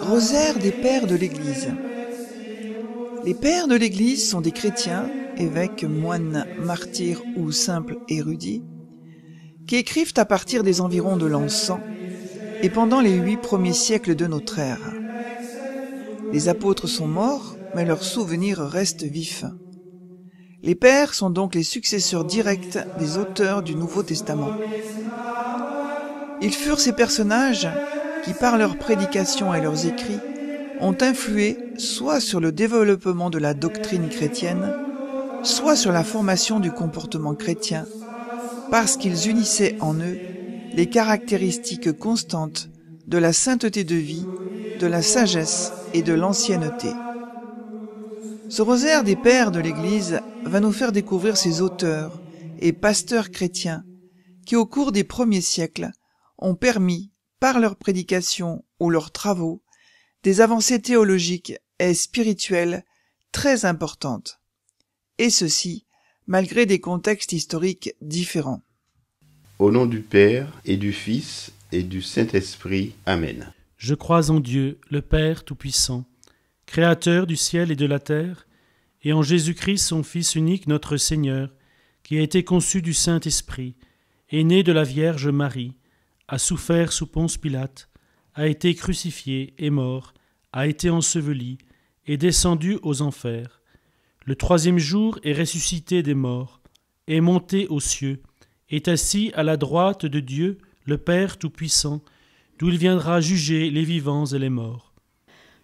Rosaire des Pères de l'Église. Les Pères de l'Église sont des chrétiens, évêques, moines, martyrs ou simples érudits, qui écrivent à partir des environs de l'an 100 et pendant les 8 premiers siècles de notre ère. Les apôtres sont morts, mais leurs souvenirs restent vifs. Les Pères sont donc les successeurs directs des auteurs du Nouveau Testament. Ils furent ces personnages qui, par leurs prédications et leurs écrits, ont influé soit sur le développement de la doctrine chrétienne, soit sur la formation du comportement chrétien, parce qu'ils unissaient en eux les caractéristiques constantes de la sainteté de vie, de la sagesse et de l'ancienneté. Ce rosaire des Pères de l'Église va nous faire découvrir ces auteurs et pasteurs chrétiens qui, au cours des premiers siècles, ont permis, par leurs prédications ou leurs travaux, des avancées théologiques et spirituelles très importantes. Et ceci, malgré des contextes historiques différents. Au nom du Père et du Fils et du Saint-Esprit. Amen. Je crois en Dieu, le Père Tout-Puissant, Créateur du ciel et de la terre, et en Jésus-Christ, son Fils unique, notre Seigneur, qui a été conçu du Saint-Esprit, est né de la Vierge Marie, a souffert sous Ponce Pilate, a été crucifié et mort, a été enseveli, et descendu aux enfers. Le 3e jour est ressuscité des morts, est monté aux cieux, est assis à la droite de Dieu, le Père Tout-Puissant, d'où il viendra juger les vivants et les morts.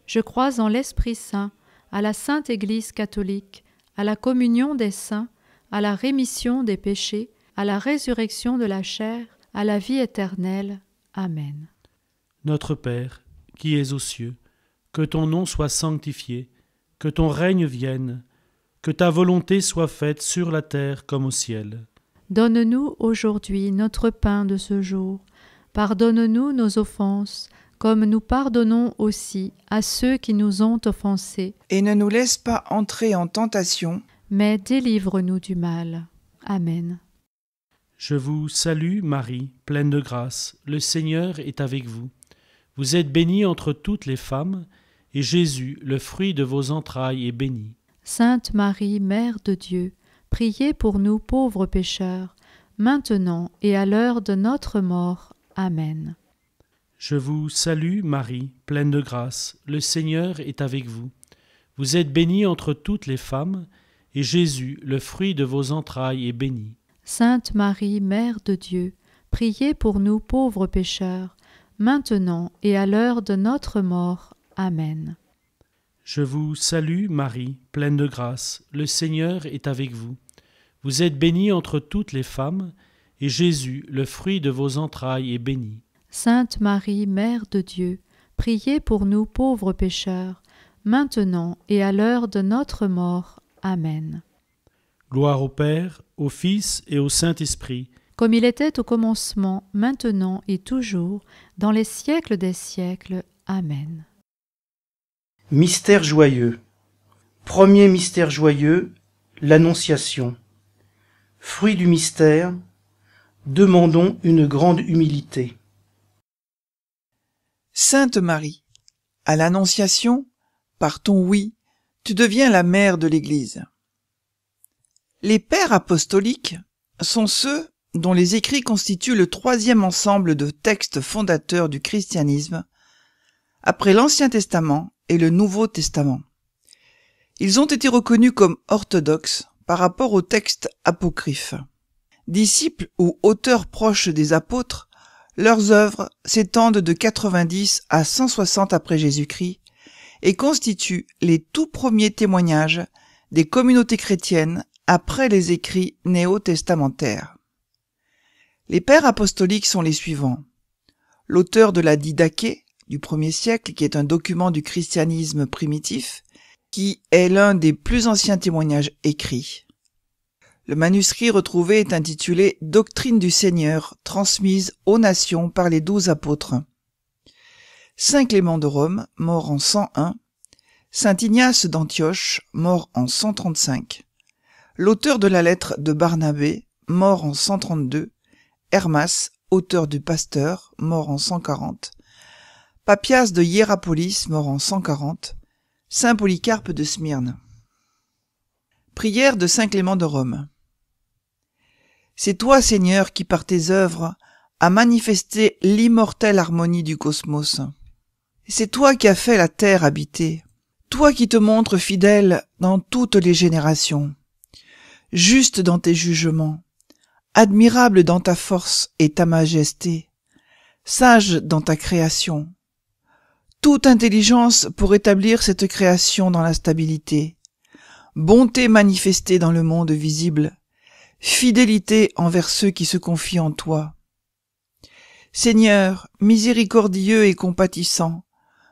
Je crois en l'Esprit Saint, à la Sainte Église catholique, à la communion des saints, à la rémission des péchés, à la résurrection de la chair, à la vie éternelle. Amen. Notre Père, qui es aux cieux, que ton nom soit sanctifié, que ton règne vienne, que ta volonté soit faite sur la terre comme au ciel. Donne-nous aujourd'hui notre pain de ce jour. Pardonne-nous nos offenses, comme nous pardonnons aussi à ceux qui nous ont offensés. Et ne nous laisse pas entrer en tentation, mais délivre-nous du mal. Amen. Je vous salue, Marie, pleine de grâce, le Seigneur est avec vous. Vous êtes bénie entre toutes les femmes, et Jésus, le fruit de vos entrailles, est béni. Sainte Marie, Mère de Dieu, priez pour nous pauvres pécheurs, maintenant et à l'heure de notre mort. Amen. Je vous salue, Marie, pleine de grâce, le Seigneur est avec vous. Vous êtes bénie entre toutes les femmes, et Jésus, le fruit de vos entrailles, est béni. Sainte Marie, Mère de Dieu, priez pour nous pauvres pécheurs, maintenant et à l'heure de notre mort. Amen. Je vous salue, Marie, pleine de grâce, le Seigneur est avec vous. Vous êtes bénie entre toutes les femmes, et Jésus, le fruit de vos entrailles, est béni. Sainte Marie, Mère de Dieu, priez pour nous pauvres pécheurs, maintenant et à l'heure de notre mort. Amen. Gloire au Père, au Fils et au Saint-Esprit, comme il était au commencement, maintenant et toujours, dans les siècles des siècles. Amen. Mystère joyeux. Premier mystère joyeux, l'Annonciation. Fruit du mystère, demandons une grande humilité. Sainte Marie, à l'Annonciation, par ton oui, tu deviens la mère de l'Église. Les pères apostoliques sont ceux dont les écrits constituent le 3e ensemble de textes fondateurs du christianisme, après l'Ancien Testament et le Nouveau Testament. Ils ont été reconnus comme orthodoxes par rapport aux textes apocryphes. Disciples ou auteurs proches des apôtres, leurs œuvres s'étendent de 90 à 160 après Jésus-Christ et constituent les tout premiers témoignages des communautés chrétiennes après les écrits néo-testamentaires. Les pères apostoliques sont les suivants. L'auteur de la Didaché du 1er siècle, qui est un document du christianisme primitif, qui est l'un des plus anciens témoignages écrits. Le manuscrit retrouvé est intitulé « Doctrine du Seigneur, transmise aux nations par les 12 apôtres ». Saint Clément de Rome, mort en 101, Saint Ignace d'Antioche, mort en 135. L'auteur de la lettre de Barnabé, mort en 132. Hermas, auteur du Pasteur, mort en 140. Papias de Hiérapolis, mort en 140. Saint Polycarpe de Smyrne. Prière de Saint Clément de Rome. C'est toi, Seigneur, qui par tes œuvres as manifesté l'immortelle harmonie du cosmos. C'est toi qui as fait la terre habitée, toi qui te montres fidèle dans toutes les générations, juste dans tes jugements, admirable dans ta force et ta majesté, sage dans ta création. Toute intelligence pour établir cette création dans la stabilité, bonté manifestée dans le monde visible, fidélité envers ceux qui se confient en toi. Seigneur, miséricordieux et compatissant,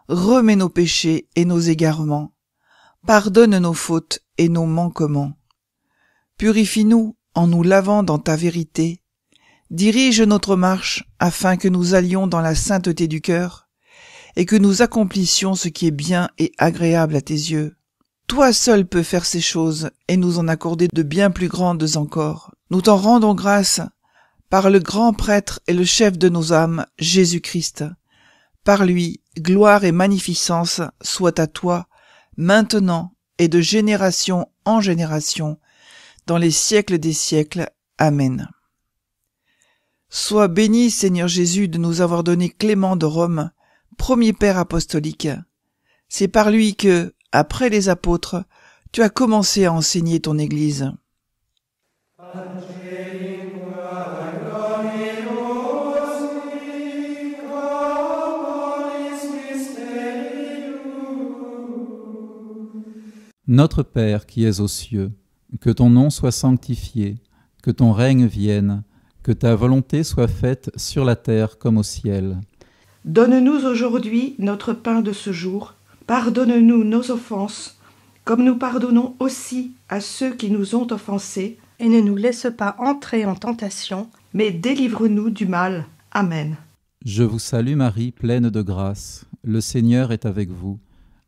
remets nos péchés et nos égarements, pardonne nos fautes et nos manquements. Purifie-nous en nous lavant dans ta vérité, dirige notre marche afin que nous allions dans la sainteté du cœur et que nous accomplissions ce qui est bien et agréable à tes yeux. Toi seul peux faire ces choses et nous en accorder de bien plus grandes encore. Nous t'en rendons grâce par le grand prêtre et le chef de nos âmes, Jésus-Christ. Par lui, gloire et magnificence soient à toi, maintenant et de génération en génération, dans les siècles des siècles. Amen. Sois béni, Seigneur Jésus, de nous avoir donné Clément de Rome, premier père apostolique. C'est par lui que, après les apôtres, tu as commencé à enseigner ton Église. Notre Père qui es aux cieux, que ton nom soit sanctifié, que ton règne vienne, que ta volonté soit faite sur la terre comme au ciel. Donne-nous aujourd'hui notre pain de ce jour. Pardonne-nous nos offenses, comme nous pardonnons aussi à ceux qui nous ont offensés. Et ne nous laisse pas entrer en tentation, mais délivre-nous du mal. Amen. Je vous salue Marie, pleine de grâce. Le Seigneur est avec vous.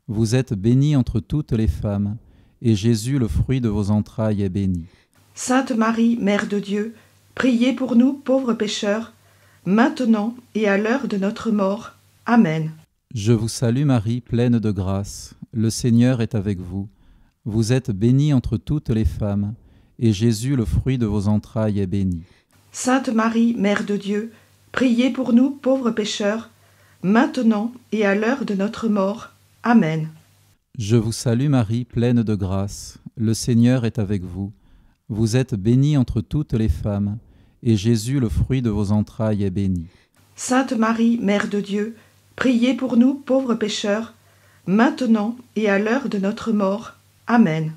Vous êtes bénie entre toutes les femmes, et Jésus, le fruit de vos entrailles, est béni. Sainte Marie, Mère de Dieu, priez pour nous pauvres pécheurs, maintenant et à l'heure de notre mort. Amen. Je vous salue Marie, pleine de grâce. Le Seigneur est avec vous. Vous êtes bénie entre toutes les femmes, et Jésus, le fruit de vos entrailles, est béni. Sainte Marie, Mère de Dieu, priez pour nous pauvres pécheurs, maintenant et à l'heure de notre mort. Amen. Je vous salue Marie, pleine de grâce. Le Seigneur est avec vous. Vous êtes bénie entre toutes les femmes, et Jésus, le fruit de vos entrailles, est béni. Sainte Marie, Mère de Dieu, priez pour nous pauvres pécheurs, maintenant et à l'heure de notre mort. Amen.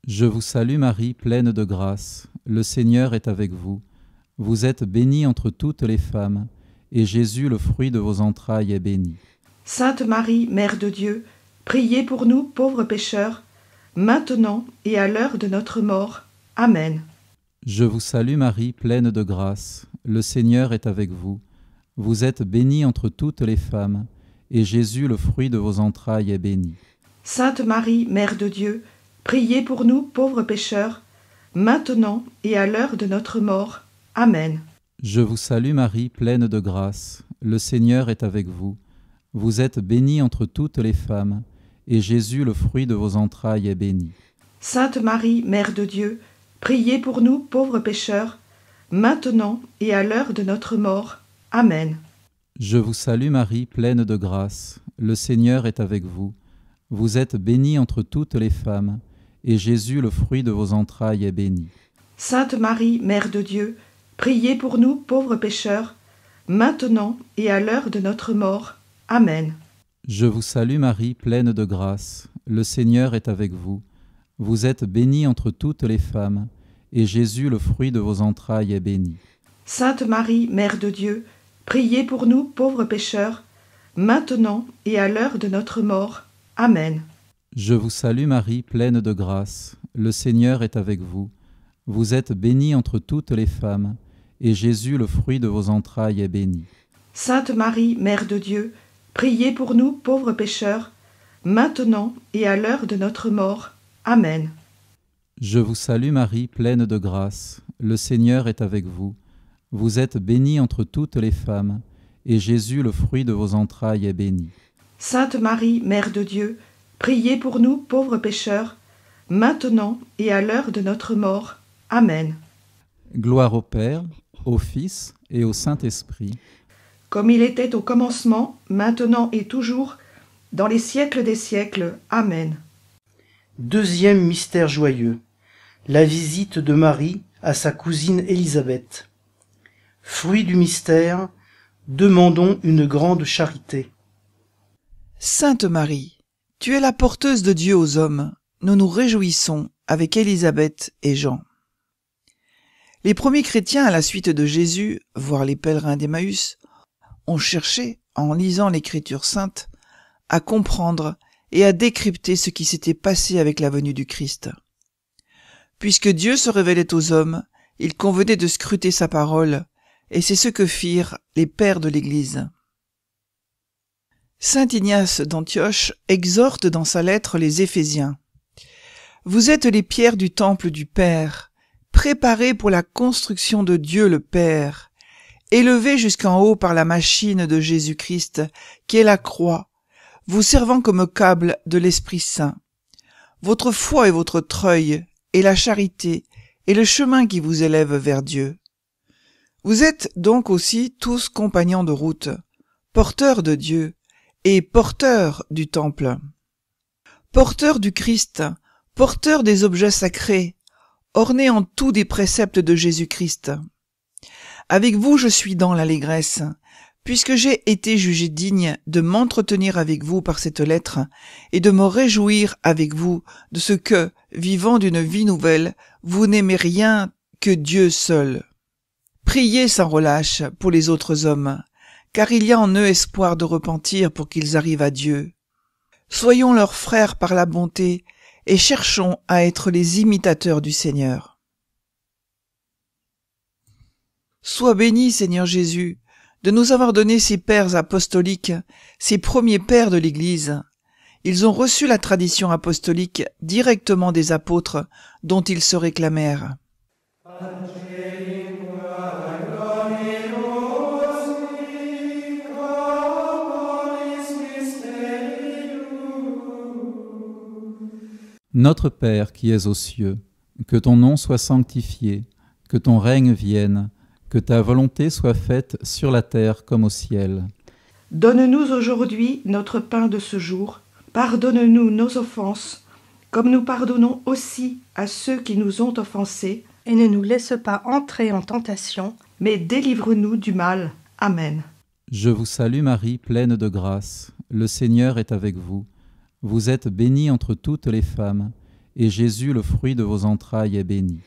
Je vous salue Marie, pleine de grâce. Le Seigneur est avec vous. Vous êtes bénie entre toutes les femmes, et Jésus, le fruit de vos entrailles, est béni. Sainte Marie, Mère de Dieu, priez pour nous pauvres pécheurs, maintenant et à l'heure de notre mort. Amen. Je vous salue Marie, pleine de grâce. Le Seigneur est avec vous. Vous êtes bénie entre toutes les femmes, et Jésus, le fruit de vos entrailles, est béni. Sainte Marie, Mère de Dieu, priez pour nous pauvres pécheurs, maintenant et à l'heure de notre mort. Amen. Je vous salue Marie, pleine de grâce. Le Seigneur est avec vous. Vous êtes bénie entre toutes les femmes, et Jésus, le fruit de vos entrailles, est béni. Sainte Marie, Mère de Dieu, priez pour nous pauvres pécheurs, maintenant et à l'heure de notre mort. Amen. Je vous salue Marie, pleine de grâce. Le Seigneur est avec vous. Vous êtes bénie entre toutes les femmes, et Jésus, le fruit de vos entrailles, est béni. Sainte Marie, Mère de Dieu, priez pour nous pauvres pécheurs, maintenant et à l'heure de notre mort. Amen. Je vous salue Marie, pleine de grâce. Le Seigneur est avec vous. Vous êtes bénie entre toutes les femmes, et Jésus, le fruit de vos entrailles, est béni. Sainte Marie, Mère de Dieu, priez pour nous pauvres pécheurs, maintenant et à l'heure de notre mort. Amen. Je vous salue Marie, pleine de grâce. Le Seigneur est avec vous. Vous êtes bénie entre toutes les femmes, et Jésus, le fruit de vos entrailles, est béni. Sainte Marie, Mère de Dieu, priez pour nous pauvres pécheurs, maintenant et à l'heure de notre mort. Amen. Je vous salue Marie, pleine de grâce. Le Seigneur est avec vous. Vous êtes bénie entre toutes les femmes, et Jésus, le fruit de vos entrailles, est béni. Sainte Marie, Mère de Dieu, priez pour nous pauvres pécheurs, maintenant et à l'heure de notre mort. Amen. Gloire au Père, au Fils et au Saint-Esprit. Comme il était au commencement, maintenant et toujours, dans les siècles des siècles. Amen. Deuxième mystère joyeux, la visite de Marie à sa cousine Élisabeth. Fruit du mystère, demandons une grande charité. Sainte Marie, tu es la porteuse de Dieu aux hommes. Nous nous réjouissons avec Élisabeth et Jean. Les premiers chrétiens à la suite de Jésus, voire les pèlerins d'Emmaüs, ont cherché, en lisant l'Écriture sainte, à comprendre et à décrypter ce qui s'était passé avec la venue du Christ. Puisque Dieu se révélait aux hommes, il convenait de scruter sa parole, et c'est ce que firent les pères de l'Église. Saint Ignace d'Antioche exhorte dans sa lettre les Éphésiens. « Vous êtes les pierres du temple du Père, préparées pour la construction de Dieu le Père, élevées jusqu'en haut par la machine de Jésus-Christ, qui est la croix, vous servant comme câble de l'Esprit Saint. Votre foi et votre treuil, et la charité, et le chemin qui vous élève vers Dieu. Vous êtes donc aussi tous compagnons de route, porteurs de Dieu, et porteurs du temple. Porteurs du Christ, porteurs des objets sacrés, ornés en tout des préceptes de Jésus-Christ. Avec vous je suis dans l'allégresse, puisque j'ai été jugé digne de m'entretenir avec vous par cette lettre, et de me réjouir avec vous de ce que, vivant d'une vie nouvelle, vous n'aimez rien que Dieu seul. Priez sans relâche pour les autres hommes, car il y a en eux espoir de repentir pour qu'ils arrivent à Dieu. Soyons leurs frères par la bonté, et cherchons à être les imitateurs du Seigneur. Sois béni, Seigneur Jésus, de nous avoir donné ces pères apostoliques, ces premiers pères de l'Église. Ils ont reçu la tradition apostolique directement des apôtres dont ils se réclamèrent. Notre Père qui es aux cieux, que ton nom soit sanctifié, que ton règne vienne, que ta volonté soit faite sur la terre comme au ciel. Donne-nous aujourd'hui notre pain de ce jour. Pardonne-nous nos offenses, comme nous pardonnons aussi à ceux qui nous ont offensés. Et ne nous laisse pas entrer en tentation, mais délivre-nous du mal. Amen. Je vous salue Marie, pleine de grâce. Le Seigneur est avec vous. Vous êtes bénie entre toutes les femmes, et Jésus, le fruit de vos entrailles, est béni.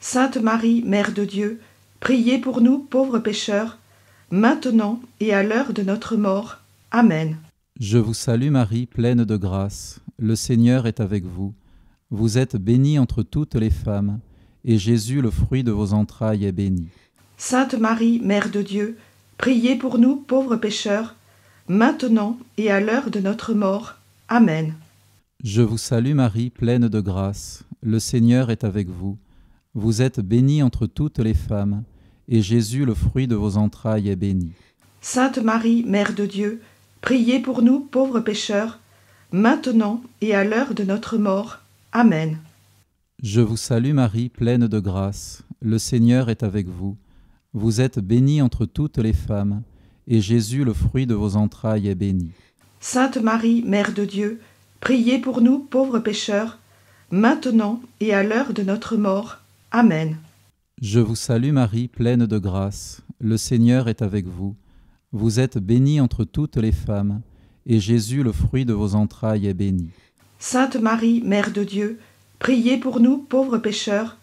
Sainte Marie, Mère de Dieu, priez pour nous pauvres pécheurs, maintenant et à l'heure de notre mort. Amen. Je vous salue Marie, pleine de grâce. Le Seigneur est avec vous. Vous êtes bénie entre toutes les femmes, et Jésus, le fruit de vos entrailles, est béni. Sainte Marie, Mère de Dieu, priez pour nous pauvres pécheurs, maintenant et à l'heure de notre mort. Amen. Je vous salue Marie, pleine de grâce. Le Seigneur est avec vous. Vous êtes bénie entre toutes les femmes, et Jésus, le fruit de vos entrailles, est béni. Sainte Marie, Mère de Dieu, priez pour nous pauvres pécheurs, maintenant et à l'heure de notre mort. Amen. Je vous salue Marie, pleine de grâce. Le Seigneur est avec vous. Vous êtes bénie entre toutes les femmes, et Jésus, le fruit de vos entrailles, est béni. Sainte Marie, Mère de Dieu, priez pour nous pauvres pécheurs, maintenant et à l'heure de notre mort. Amen. Je vous salue Marie, pleine de grâce. Le Seigneur est avec vous. Vous êtes bénie entre toutes les femmes, et Jésus, le fruit de vos entrailles, est béni. Sainte Marie, Mère de Dieu, priez pour nous pauvres pécheurs,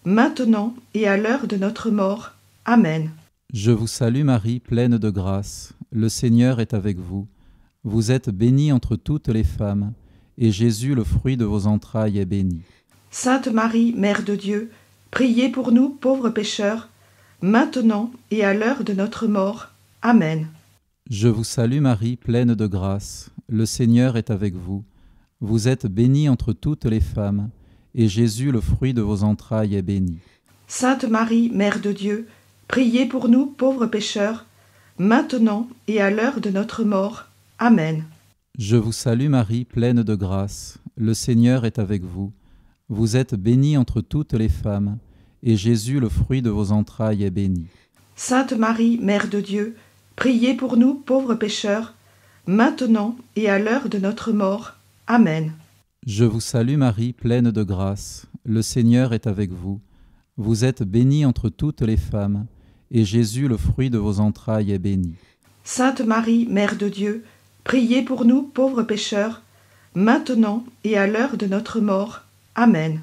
maintenant et à l'heure de notre mort. Amen. Je vous salue Marie, pleine de grâce. Le Seigneur est avec vous. Vous êtes bénie entre toutes les femmes, et Jésus, le fruit de vos entrailles, est béni. Sainte Marie, Mère de Dieu, priez pour nous pauvres pécheurs, maintenant et à l'heure de notre mort. Amen. Je vous salue Marie, pleine de grâce. Le Seigneur est avec vous. Vous êtes bénie entre toutes les femmes, et Jésus, le fruit de vos entrailles, est béni. Sainte Marie, Mère de Dieu, priez pour nous pauvres pécheurs, maintenant et à l'heure de notre mort. Amen. Je vous salue Marie, pleine de grâce. Le Seigneur est avec vous. Vous êtes bénie entre toutes les femmes, et Jésus, le fruit de vos entrailles, est béni. Sainte Marie, Mère de Dieu, priez pour nous pauvres pécheurs, maintenant et à l'heure de notre mort. Amen. Je vous salue Marie, pleine de grâce. Le Seigneur est avec vous. Vous êtes bénie entre toutes les femmes, et Jésus, le fruit de vos entrailles, est béni. Sainte Marie, Mère de Dieu, priez pour nous pauvres pécheurs, maintenant et à l'heure de notre mort. Amen.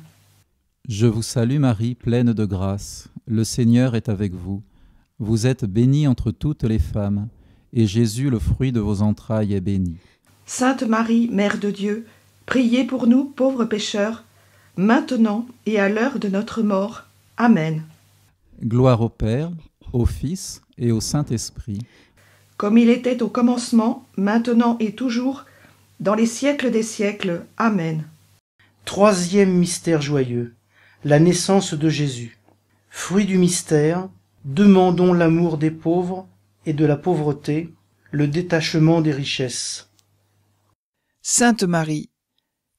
Je vous salue Marie, pleine de grâce. Le Seigneur est avec vous. Vous êtes bénie entre toutes les femmes, et Jésus, le fruit de vos entrailles, est béni. Sainte Marie, Mère de Dieu, priez pour nous pauvres pécheurs, maintenant et à l'heure de notre mort. Amen. Gloire au Père, au Fils et au Saint-Esprit. Comme il était au commencement, maintenant et toujours, dans les siècles des siècles. Amen. Troisième mystère joyeux, la naissance de Jésus. Fruit du mystère, demandons l'amour des pauvres et de la pauvreté, le détachement des richesses. Sainte Marie,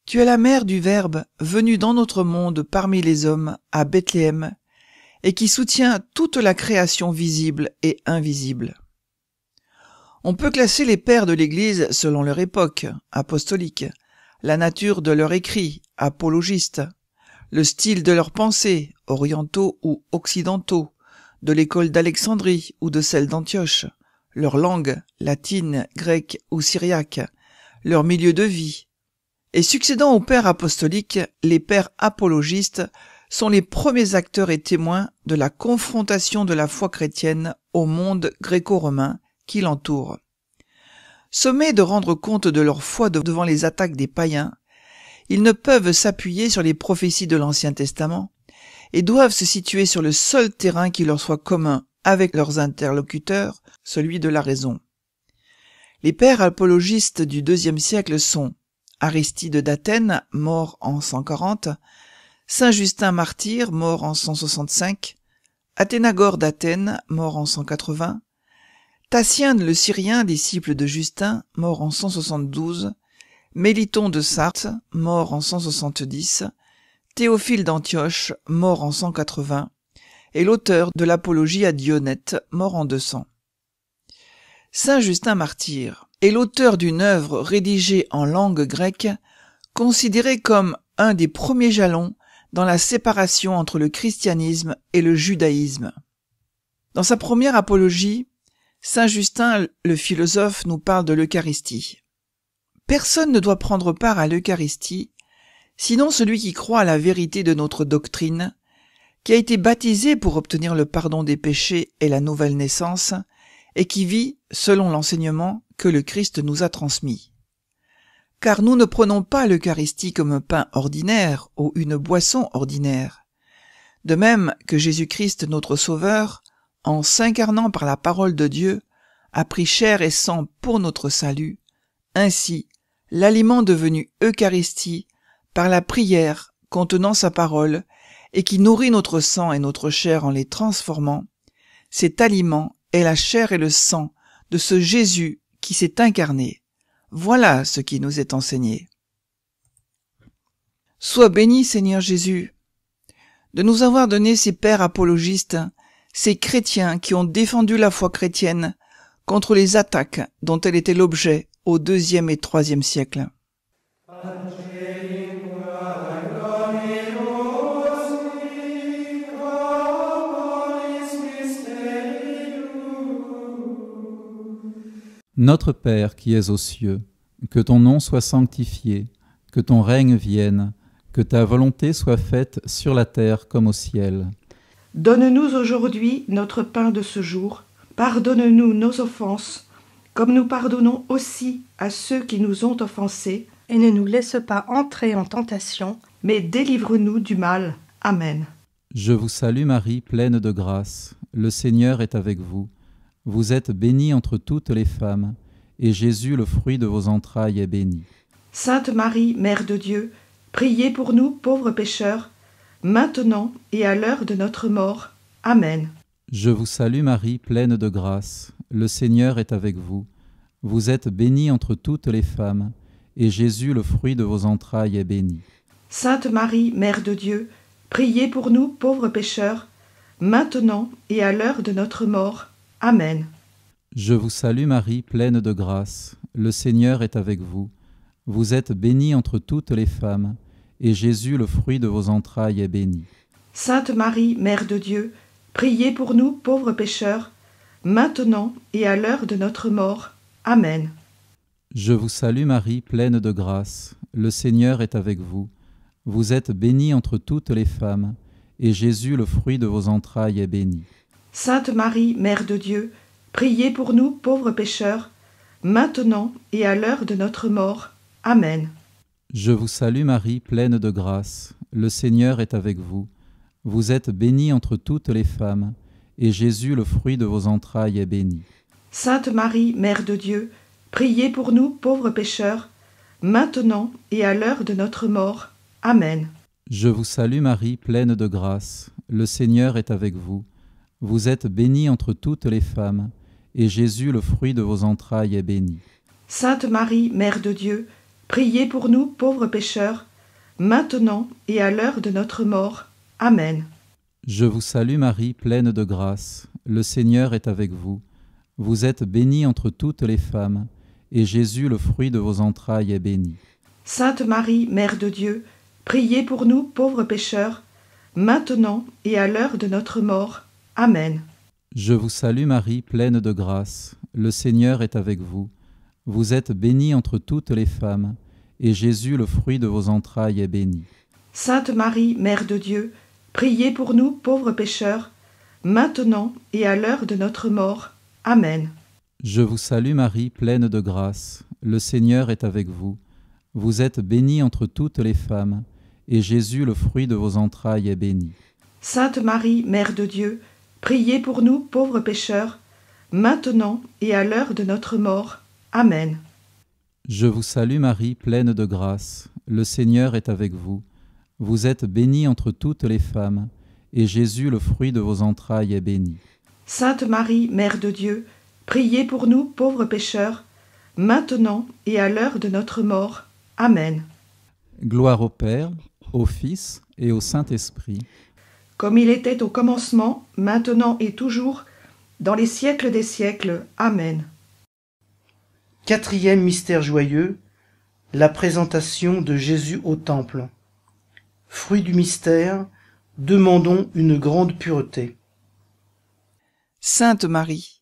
tu es la mère du Verbe venu dans notre monde parmi les hommes à Bethléem et qui soutient toute la création visible et invisible. On peut classer les pères de l'Église selon leur époque, apostolique, la nature de leurs écrits, apologistes, le style de leurs pensées, orientaux ou occidentaux, de l'école d'Alexandrie ou de celle d'Antioche, leur langue, latine, grecque ou syriaque, leur milieu de vie. Et succédant aux pères apostoliques, les pères apologistes sont les premiers acteurs et témoins de la confrontation de la foi chrétienne au monde gréco-romain qui l'entoure. Sommés de rendre compte de leur foi devant les attaques des païens, ils ne peuvent s'appuyer sur les prophéties de l'Ancien Testament et doivent se situer sur le seul terrain qui leur soit commun avec leurs interlocuteurs, celui de la raison. Les pères apologistes du IIe siècle sont Aristide d'Athènes, mort en 140, Saint Justin martyr, mort en 165, Athénagore d'Athènes, mort en 180, Tatienne le Syrien, disciple de Justin, mort en 172, Méliton de Sarthe, mort en 170, Théophile d'Antioche, mort en 180, et l'auteur de l'Apologie à Dionyte, mort en 200. Saint Justin martyr est l'auteur d'une œuvre rédigée en langue grecque, considérée comme un des premiers jalons dans la séparation entre le christianisme et le judaïsme. Dans sa première apologie, Saint Justin, le philosophe, nous parle de l'Eucharistie. Personne ne doit prendre part à l'Eucharistie, sinon celui qui croit à la vérité de notre doctrine, qui a été baptisé pour obtenir le pardon des péchés et la nouvelle naissance, et qui vit selon l'enseignement que le Christ nous a transmis. Car nous ne prenons pas l'Eucharistie comme un pain ordinaire ou une boisson ordinaire. De même que Jésus-Christ notre Sauveur, en s'incarnant par la parole de Dieu, a pris chair et sang pour notre salut, ainsi l'aliment devenu Eucharistie, par la prière contenant sa parole et qui nourrit notre sang et notre chair en les transformant, cet aliment est la chair et le sang de ce Jésus qui s'est incarné. Voilà ce qui nous est enseigné. Sois béni, Seigneur Jésus, de nous avoir donné ces pères apologistes, ces chrétiens qui ont défendu la foi chrétienne contre les attaques dont elle était l'objet au IIe et IIIe siècle. Notre Père qui es aux cieux, que ton nom soit sanctifié, que ton règne vienne, que ta volonté soit faite sur la terre comme au ciel. Donne-nous aujourd'hui notre pain de ce jour. Pardonne-nous nos offenses, comme nous pardonnons aussi à ceux qui nous ont offensés. Et ne nous laisse pas entrer en tentation, Mais délivre-nous du mal. Amen. Je vous salue Marie, pleine de grâce. Le Seigneur est avec vous. Vous êtes bénie entre toutes les femmes, et Jésus, le fruit de vos entrailles, est béni. Sainte Marie, Mère de Dieu, priez pour nous pauvres pécheurs, maintenant et à l'heure de notre mort. Amen. Je vous salue Marie, pleine de grâce. Le Seigneur est avec vous. Vous êtes bénie entre toutes les femmes, et Jésus, le fruit de vos entrailles, est béni. Sainte Marie, Mère de Dieu, priez pour nous pauvres pécheurs, maintenant et à l'heure de notre mort. Amen. Je vous salue Marie, pleine de grâce. Le Seigneur est avec vous. Vous êtes bénie entre toutes les femmes, et Jésus, le fruit de vos entrailles, est béni. Sainte Marie, Mère de Dieu, priez pour nous pauvres pécheurs, maintenant et à l'heure de notre mort. Amen. Je vous salue Marie, pleine de grâce. Le Seigneur est avec vous. Vous êtes bénie entre toutes les femmes, et Jésus, le fruit de vos entrailles, est béni. Sainte Marie, Mère de Dieu, priez pour nous pauvres pécheurs, maintenant et à l'heure de notre mort. Amen. Je vous salue Marie, pleine de grâce. Le Seigneur est avec vous. Vous êtes bénie entre toutes les femmes, et Jésus, le fruit de vos entrailles, est béni. Sainte Marie, Mère de Dieu, priez pour nous pauvres pécheurs, maintenant et à l'heure de notre mort. Amen. Je vous salue Marie, pleine de grâce. Le Seigneur est avec vous. Vous êtes bénie entre toutes les femmes, et Jésus, le fruit de vos entrailles, est béni. Sainte Marie, Mère de Dieu, priez pour nous pauvres pécheurs, maintenant et à l'heure de notre mort. Amen. Je vous salue Marie, pleine de grâce. Le Seigneur est avec vous. Vous êtes bénie entre toutes les femmes, et Jésus, le fruit de vos entrailles, est béni. Sainte Marie, Mère de Dieu, priez pour nous pauvres pécheurs, maintenant et à l'heure de notre mort. Amen. Je vous salue Marie, pleine de grâce. Le Seigneur est avec vous. Vous êtes bénie entre toutes les femmes, et Jésus, le fruit de vos entrailles, est béni. Sainte Marie, Mère de Dieu, priez pour nous pauvres pécheurs, maintenant et à l'heure de notre mort. Amen. Je vous salue Marie, pleine de grâce. Le Seigneur est avec vous. Vous êtes bénie entre toutes les femmes, et Jésus, le fruit de vos entrailles, est béni. Sainte Marie, Mère de Dieu, priez pour nous pauvres pécheurs, maintenant et à l'heure de notre mort. Amen. Je vous salue Marie, pleine de grâce. Le Seigneur est avec vous. Vous êtes bénie entre toutes les femmes, et Jésus, le fruit de vos entrailles, est béni. Sainte Marie, Mère de Dieu, priez pour nous pauvres pécheurs, maintenant et à l'heure de notre mort. Amen. Gloire au Père, au Fils et au Saint-Esprit. Comme il était au commencement, maintenant et toujours, dans les siècles des siècles. Amen. Quatrième mystère joyeux, la présentation de Jésus au Temple. Fruit du mystère, demandons une grande pureté. Sainte Marie,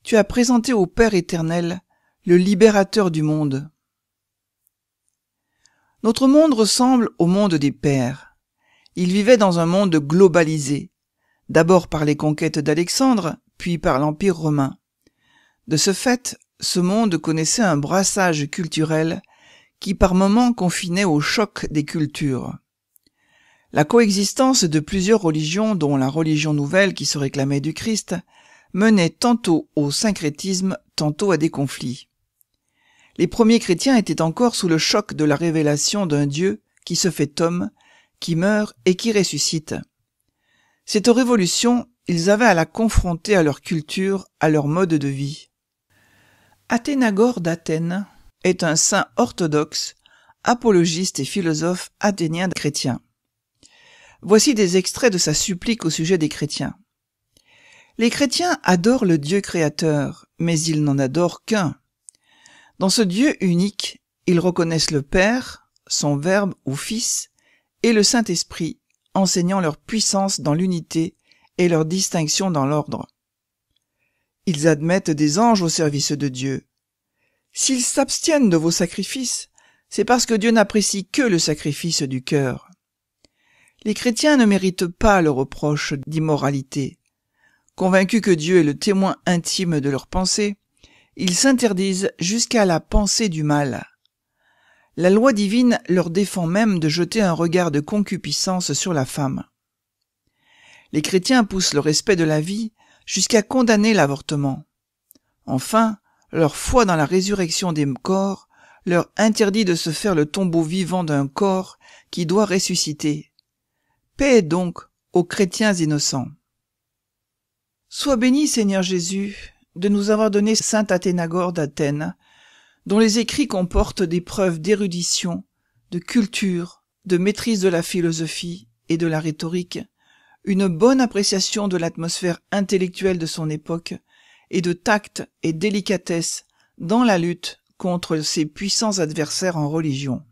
tu as présenté au Père éternel le libérateur du monde. Notre monde ressemble au monde des pères. Il vivait dans un monde globalisé, d'abord par les conquêtes d'Alexandre, puis par l'Empire romain. De ce fait, ce monde connaissait un brassage culturel qui par moments confinait au choc des cultures. La coexistence de plusieurs religions, dont la religion nouvelle qui se réclamait du Christ, menait tantôt au syncrétisme, tantôt à des conflits. Les premiers chrétiens étaient encore sous le choc de la révélation d'un Dieu qui se fait homme, qui meurt et qui ressuscite. Cette révolution, ils avaient à la confronter à leur culture, à leur mode de vie. Athénagore d'Athènes est un saint orthodoxe, apologiste et philosophe athénien chrétien. Voici des extraits de sa supplique au sujet des chrétiens. Les chrétiens adorent le Dieu créateur, mais ils n'en adorent qu'un. Dans ce Dieu unique, ils reconnaissent le Père, son Verbe ou Fils, et le Saint-Esprit, enseignant leur puissance dans l'unité et leur distinction dans l'ordre. Ils admettent des anges au service de Dieu. S'ils s'abstiennent de vos sacrifices, c'est parce que Dieu n'apprécie que le sacrifice du cœur. Les chrétiens ne méritent pas le reproche d'immoralité. Convaincus que Dieu est le témoin intime de leurs pensées, ils s'interdisent jusqu'à la pensée du mal. La loi divine leur défend même de jeter un regard de concupiscence sur la femme. Les chrétiens poussent le respect de la vie jusqu'à condamner l'avortement. Enfin, leur foi dans la résurrection des corps leur interdit de se faire le tombeau vivant d'un corps qui doit ressusciter. Paix donc aux chrétiens innocents. Sois béni, Seigneur Jésus, de nous avoir donné saint Athénagore d'Athènes, dont les écrits comportent des preuves d'érudition, de culture, de maîtrise de la philosophie et de la rhétorique, une bonne appréciation de l'atmosphère intellectuelle de son époque et de tact et délicatesse dans la lutte contre ses puissants adversaires en religion.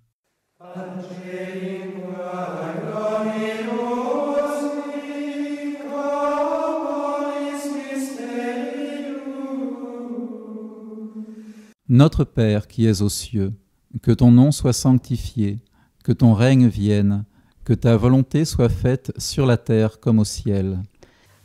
Notre Père qui es aux cieux, que ton nom soit sanctifié, que ton règne vienne, que ta volonté soit faite sur la terre comme au ciel.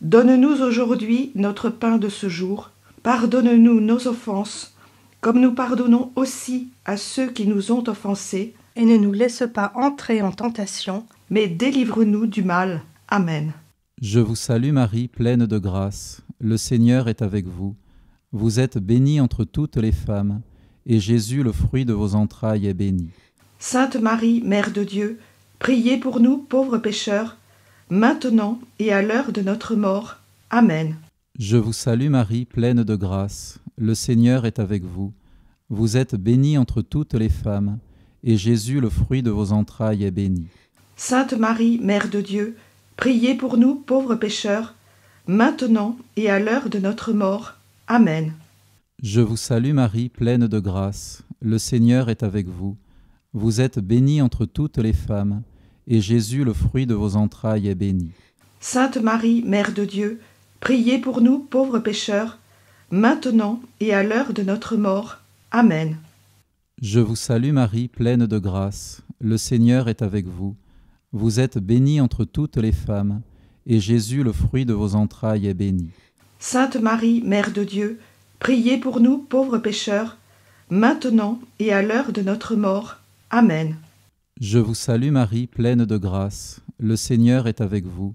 Donne-nous aujourd'hui notre pain de ce jour. Pardonne-nous nos offenses, comme nous pardonnons aussi à ceux qui nous ont offensés. Et ne nous laisse pas entrer en tentation, Mais délivre-nous du mal. Amen. Je vous salue Marie, pleine de grâce. Le Seigneur est avec vous. Vous êtes bénie entre toutes les femmes, et Jésus, le fruit de vos entrailles, est béni. Sainte Marie, Mère de Dieu, priez pour nous pauvres pécheurs, maintenant et à l'heure de notre mort. Amen. Je vous salue Marie, pleine de grâce. Le Seigneur est avec vous. Vous êtes bénie entre toutes les femmes, et Jésus, le fruit de vos entrailles, est béni. Sainte Marie, Mère de Dieu, priez pour nous pauvres pécheurs, maintenant et à l'heure de notre mort. Amen. Je vous salue Marie, pleine de grâce. Le Seigneur est avec vous. Vous êtes bénie entre toutes les femmes, et Jésus, le fruit de vos entrailles, est béni. Sainte Marie, Mère de Dieu, priez pour nous pauvres pécheurs, maintenant et à l'heure de notre mort. Amen. Je vous salue Marie, pleine de grâce. Le Seigneur est avec vous. Vous êtes bénie entre toutes les femmes, et Jésus, le fruit de vos entrailles, est béni. Sainte Marie, Mère de Dieu, priez pour nous pauvres pécheurs, maintenant et à l'heure de notre mort. Amen. Je vous salue Marie, pleine de grâce. Le Seigneur est avec vous.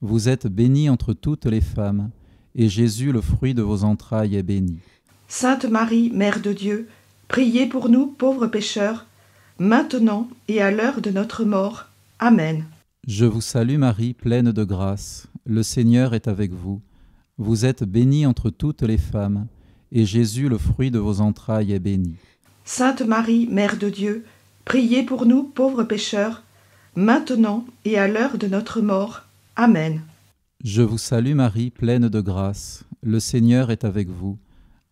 Vous êtes bénie entre toutes les femmes, et Jésus, le fruit de vos entrailles, est béni. Sainte Marie, Mère de Dieu, priez pour nous pauvres pécheurs, maintenant et à l'heure de notre mort. Amen. Je vous salue Marie, pleine de grâce. Le Seigneur est avec vous. Vous êtes bénie entre toutes les femmes, et Jésus, le fruit de vos entrailles, est béni. Sainte Marie, Mère de Dieu, priez pour nous pauvres pécheurs, maintenant et à l'heure de notre mort. Amen. Je vous salue Marie, pleine de grâce. Le Seigneur est avec vous.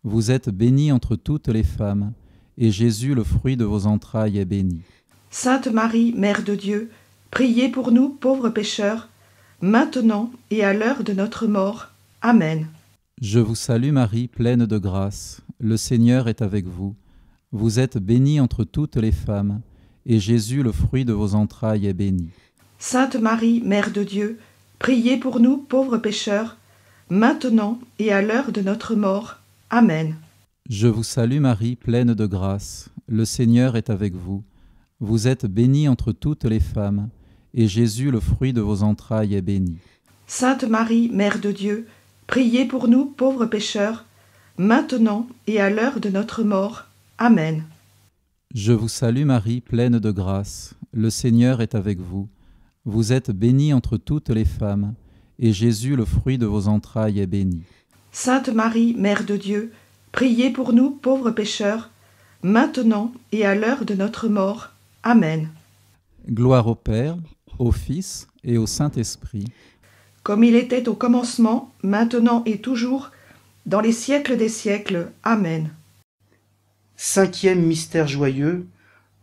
Vous êtes bénie entre toutes les femmes, et Jésus, le fruit de vos entrailles, est béni. Sainte Marie, Mère de Dieu, priez pour nous pauvres pécheurs, maintenant et à l'heure de notre mort. Amen. Je vous salue Marie, pleine de grâce. Le Seigneur est avec vous. Vous êtes bénie entre toutes les femmes, et Jésus, le fruit de vos entrailles, est béni. Sainte Marie, Mère de Dieu, priez pour nous pauvres pécheurs, maintenant et à l'heure de notre mort. Amen. Je vous salue Marie, pleine de grâce. Le Seigneur est avec vous. Vous êtes bénie entre toutes les femmes, et Jésus, le fruit de vos entrailles, est béni. Sainte Marie, Mère de Dieu, priez pour nous pauvres pécheurs, maintenant et à l'heure de notre mort. Amen. Je vous salue Marie, pleine de grâce. Le Seigneur est avec vous. Vous êtes bénie entre toutes les femmes, et Jésus, le fruit de vos entrailles, est béni. Sainte Marie, Mère de Dieu, priez pour nous pauvres pécheurs, maintenant et à l'heure de notre mort. Amen. Gloire au Père, au Fils et au Saint-Esprit. Comme il était au commencement, maintenant et toujours, dans les siècles des siècles. Amen. Cinquième mystère joyeux,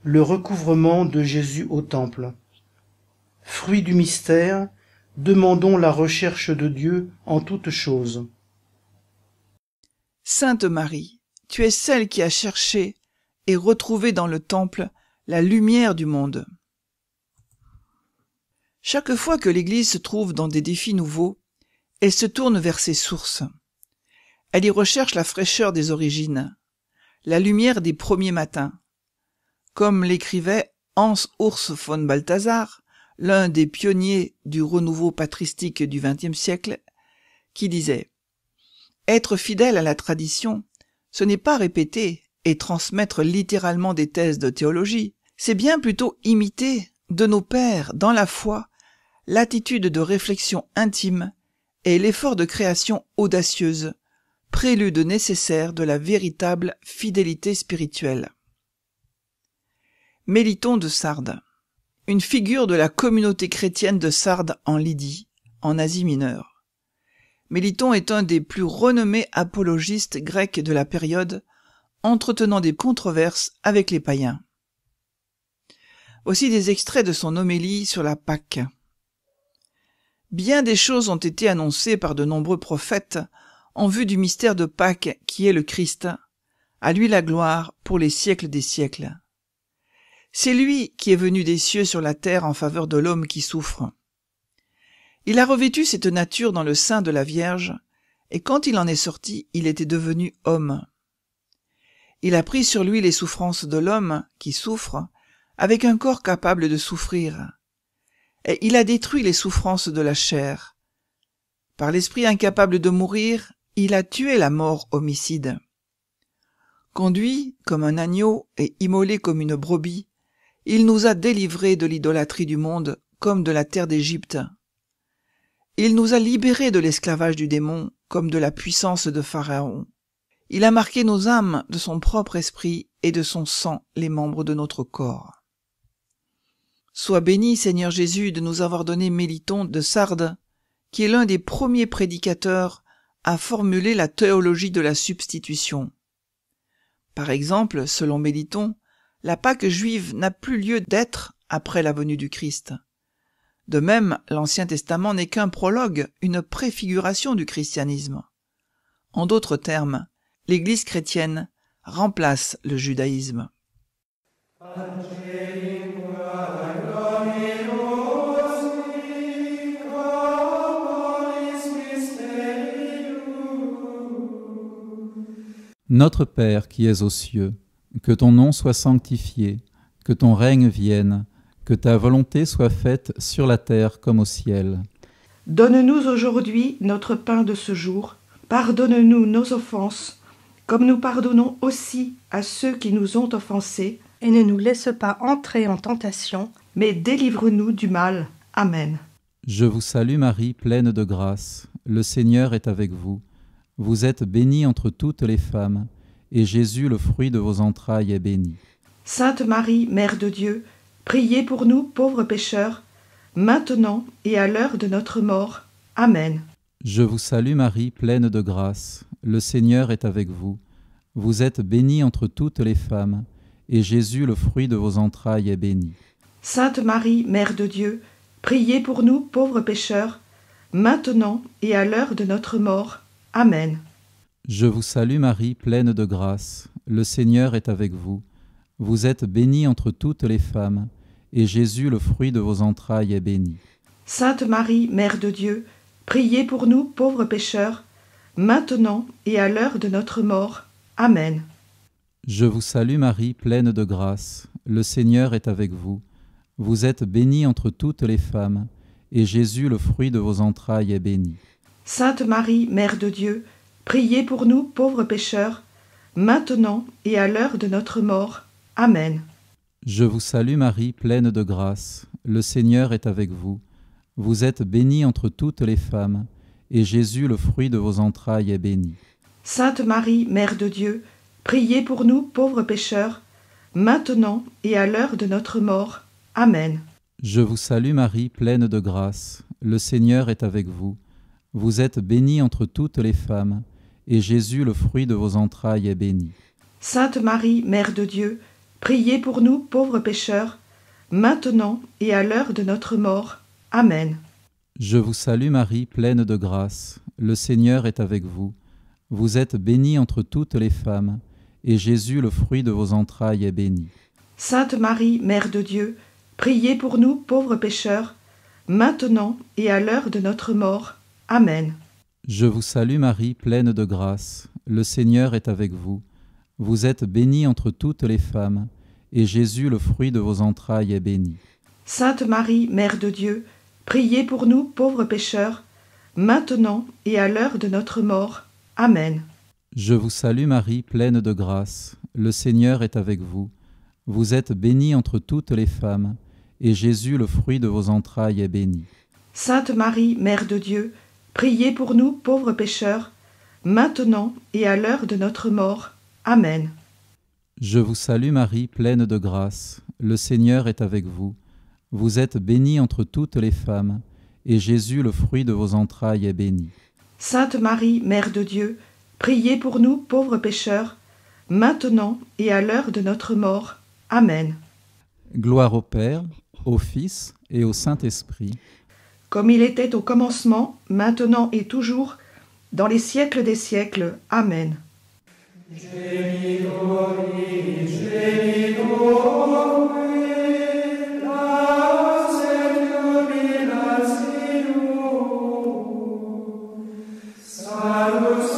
le recouvrement de Jésus au temple. Fruit du mystère, demandons la recherche de Dieu en toutes choses. Sainte Marie, tu es celle qui a cherché et retrouvé dans le temple la lumière du monde. Chaque fois que l'Église se trouve dans des défis nouveaux, elle se tourne vers ses sources. Elle y recherche la fraîcheur des origines, la lumière des premiers matins. Comme l'écrivait Hans Urs von Balthasar, l'un des pionniers du renouveau patristique du XXe siècle, qui disait « Être fidèle à la tradition, ce n'est pas répéter, et transmettre littéralement des thèses de théologie, c'est bien plutôt imiter de nos pères dans la foi l'attitude de réflexion intime et l'effort de création audacieuse, prélude nécessaire de la véritable fidélité spirituelle. Méliton de Sardes, une figure de la communauté chrétienne de Sardes en Lydie, en Asie mineure. Méliton est un des plus renommés apologistes grecs de la période, entretenant des controverses avec les païens. Voici des extraits de son homélie sur la Pâque. Bien des choses ont été annoncées par de nombreux prophètes en vue du mystère de Pâques qui est le Christ, à lui la gloire pour les siècles des siècles. C'est lui qui est venu des cieux sur la terre en faveur de l'homme qui souffre. Il a revêtu cette nature dans le sein de la Vierge, et quand il en est sorti, il était devenu homme. Il a pris sur lui les souffrances de l'homme qui souffre, avec un corps capable de souffrir, et il a détruit les souffrances de la chair. Par l'esprit incapable de mourir, il a tué la mort homicide. Conduit comme un agneau et immolé comme une brebis, il nous a délivrés de l'idolâtrie du monde comme de la terre d'Égypte. Il nous a libérés de l'esclavage du démon comme de la puissance de Pharaon. Il a marqué nos âmes de son propre esprit et de son sang les membres de notre corps. Sois béni, Seigneur Jésus, de nous avoir donné Méliton de Sardes, qui est l'un des premiers prédicateurs à formuler la théologie de la substitution. Par exemple, selon Méliton, la Pâque juive n'a plus lieu d'être après la venue du Christ. De même, l'Ancien Testament n'est qu'un prologue, une préfiguration du christianisme. En d'autres termes, l'Église chrétienne remplace le judaïsme. Notre Père qui es aux cieux, que ton nom soit sanctifié, que ton règne vienne, que ta volonté soit faite sur la terre comme au ciel. Donne-nous aujourd'hui notre pain de ce jour. Pardonne-nous nos offenses, comme nous pardonnons aussi à ceux qui nous ont offensés. Et ne nous laisse pas entrer en tentation, Mais délivre-nous du mal. Amen. Je vous salue Marie, pleine de grâce. Le Seigneur est avec vous. Vous êtes bénie entre toutes les femmes, et Jésus, le fruit de vos entrailles, est béni. Sainte Marie, Mère de Dieu, priez pour nous pauvres pécheurs, maintenant et à l'heure de notre mort. Amen. Je vous salue Marie, pleine de grâce. Le Seigneur est avec vous. Vous êtes bénie entre toutes les femmes, et Jésus, le fruit de vos entrailles, est béni. Sainte Marie, Mère de Dieu, priez pour nous pauvres pécheurs, maintenant et à l'heure de notre mort. Amen. Je vous salue Marie, pleine de grâce. Le Seigneur est avec vous. Vous êtes bénie entre toutes les femmes, et Jésus, le fruit de vos entrailles, est béni. Sainte Marie, Mère de Dieu, priez pour nous pauvres pécheurs, maintenant et à l'heure de notre mort. Amen. Je vous salue Marie, pleine de grâce. Le Seigneur est avec vous. Vous êtes bénie entre toutes les femmes, et Jésus, le fruit de vos entrailles, est béni. Sainte Marie, Mère de Dieu, priez pour nous pauvres pécheurs, maintenant et à l'heure de notre mort. Amen. Je vous salue Marie, pleine de grâce. Le Seigneur est avec vous. Vous êtes bénie entre toutes les femmes, et Jésus, le fruit de vos entrailles, est béni. Sainte Marie, Mère de Dieu, priez pour nous pauvres pécheurs, maintenant et à l'heure de notre mort. Amen. Je vous salue Marie, pleine de grâce. Le Seigneur est avec vous. Vous êtes bénie entre toutes les femmes, et Jésus, le fruit de vos entrailles, est béni. Sainte Marie, Mère de Dieu, priez pour nous pauvres pécheurs, maintenant et à l'heure de notre mort. Amen. Je vous salue Marie, pleine de grâce. Le Seigneur est avec vous. Vous êtes bénie entre toutes les femmes, et Jésus, le fruit de vos entrailles, est béni. Sainte Marie, Mère de Dieu, priez pour nous pauvres pécheurs, maintenant et à l'heure de notre mort. Amen. Je vous salue Marie, pleine de grâce. Le Seigneur est avec vous. Vous êtes bénie entre toutes les femmes, et Jésus, le fruit de vos entrailles, est béni. Sainte Marie, Mère de Dieu, priez pour nous pauvres pécheurs, maintenant et à l'heure de notre mort. Amen. Je vous salue Marie, pleine de grâce. le Seigneur est avec vous. Vous êtes bénie entre toutes les femmes, et Jésus, le fruit de vos entrailles, est béni. Sainte Marie, Mère de Dieu, priez pour nous pauvres pécheurs, maintenant et à l'heure de notre mort. Amen. Je vous salue Marie, pleine de grâce. Le Seigneur est avec vous. Vous êtes bénie entre toutes les femmes, et Jésus, le fruit de vos entrailles, est béni. Sainte Marie, Mère de Dieu, priez pour nous pauvres pécheurs, maintenant et à l'heure de notre mort. Amen. Gloire au Père, au Fils et au Saint-Esprit. Comme il était au commencement, maintenant et toujours, dans les siècles des siècles. Amen. Amen.